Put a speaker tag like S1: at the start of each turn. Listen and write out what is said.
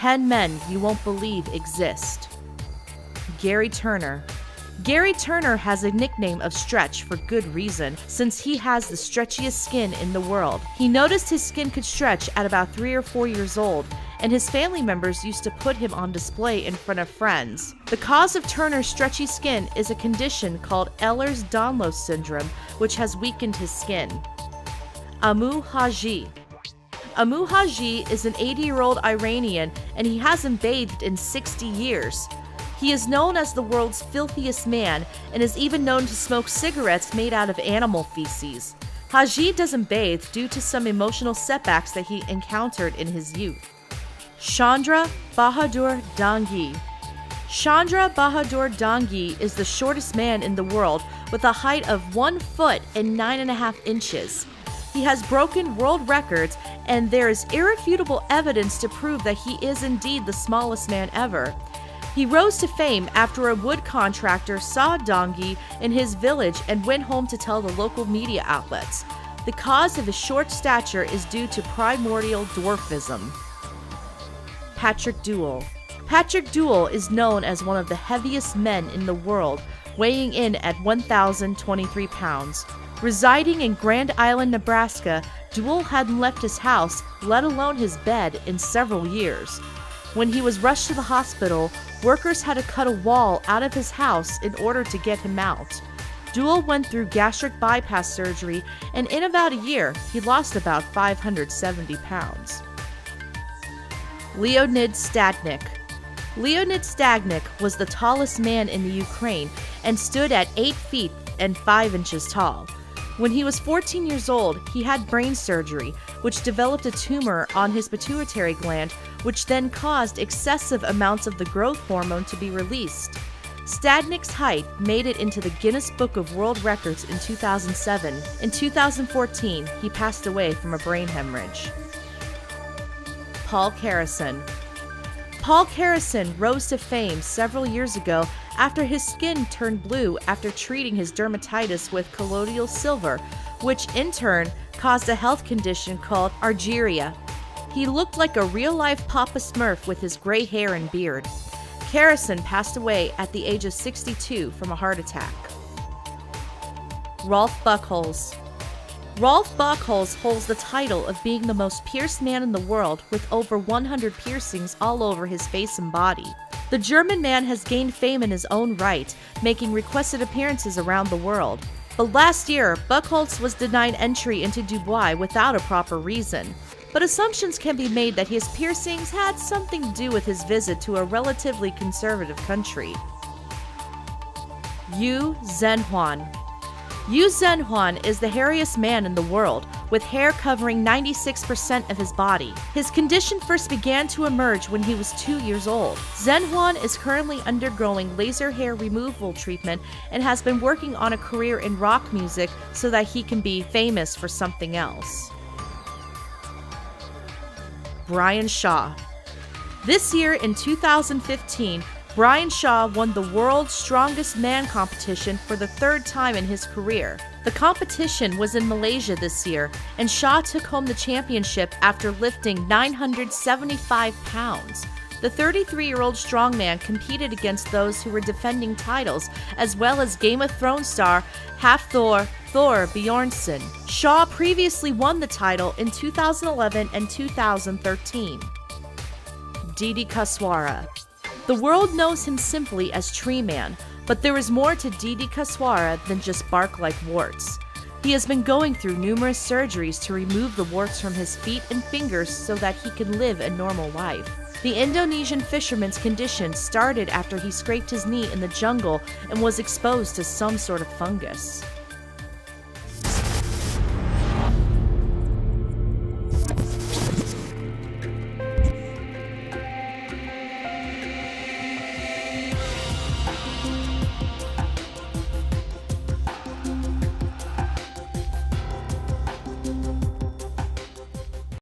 S1: 10 men you won't believe exist. Gary Turner. Gary Turner has a nickname of Stretch for good reason, since he has the stretchiest skin in the world. He noticed his skin could stretch at about 3 or 4 years old, and his family members used to put him on display in front of friends. The cause of Turner's stretchy skin is a condition called Ehlers-Danlos syndrome, which has weakened his skin. Amu Haji. Amu Haji is an 80-year-old Iranian, and he hasn't bathed in 60 years. He is known as the world's filthiest man and is even known to smoke cigarettes made out of animal feces. Haji doesn't bathe due to some emotional setbacks that he encountered in his youth. Chandra Bahadur Dangi. Chandra Bahadur Dangi is the shortest man in the world with a height of 1 foot and 9.5 inches. He has broken world records, and there is irrefutable evidence to prove that he is indeed the smallest man ever. He rose to fame after a wood contractor saw Dangi in his village and went home to tell the local media outlets. The cause of his short stature is due to primordial dwarfism. Patrick Dewell. Patrick Dewell is known as one of the heaviest men in the world, weighing in at 1,023 pounds. Residing in Grand Island, Nebraska, Dewell hadn't left his house, let alone his bed, in several years. When he was rushed to the hospital, workers had to cut a wall out of his house in order to get him out. Dewell went through gastric bypass surgery, and in about a year, he lost about 570 pounds. Leonid Stadnik. Leonid Stadnik was the tallest man in the Ukraine and stood at 8 feet and 5 inches tall. When he was 14 years old, he had brain surgery, which developed a tumor on his pituitary gland, which then caused excessive amounts of the growth hormone to be released. Stadnik's height made it into the Guinness Book of World Records in 2007. In 2014, he passed away from a brain hemorrhage. Paul Carrison. Paul Carrison rose to fame several years ago after his skin turned blue after treating his dermatitis with colloidal silver, which in turn caused a health condition called argyria. He looked like a real-life Papa Smurf with his gray hair and beard. Carrison passed away at the age of 62 from a heart attack. Rolf Buchholz. Rolf Buchholz holds the title of being the most pierced man in the world, with over 100 piercings all over his face and body. The German man has gained fame in his own right, making requested appearances around the world. But last year, Buchholz was denied entry into Dubai without a proper reason. But assumptions can be made that his piercings had something to do with his visit to a relatively conservative country. Yu Zhenhuan. Yu Zhenhuan is the hairiest man in the world, with hair covering 96% of his body. His condition first began to emerge when he was 2 years old. Zhenhuan is currently undergoing laser hair removal treatment and has been working on a career in rock music so that he can be famous for something else. Brian Shaw. This year in 2015, Brian Shaw won the World's Strongest Man competition for the 3rd time in his career. The competition was in Malaysia this year, and Shaw took home the championship after lifting 975 pounds. The 33-year-old strongman competed against those who were defending titles, as well as Game of Thrones star Thor Bjornsson. Shaw previously won the title in 2011 and 2013. Didi Kaswara. The world knows him simply as Tree Man, but there is more to Didi Kaswara than just bark-like warts. He has been going through numerous surgeries to remove the warts from his feet and fingers so that he can live a normal life. The Indonesian fisherman's condition started after he scraped his knee in the jungle and was exposed to some sort of fungus.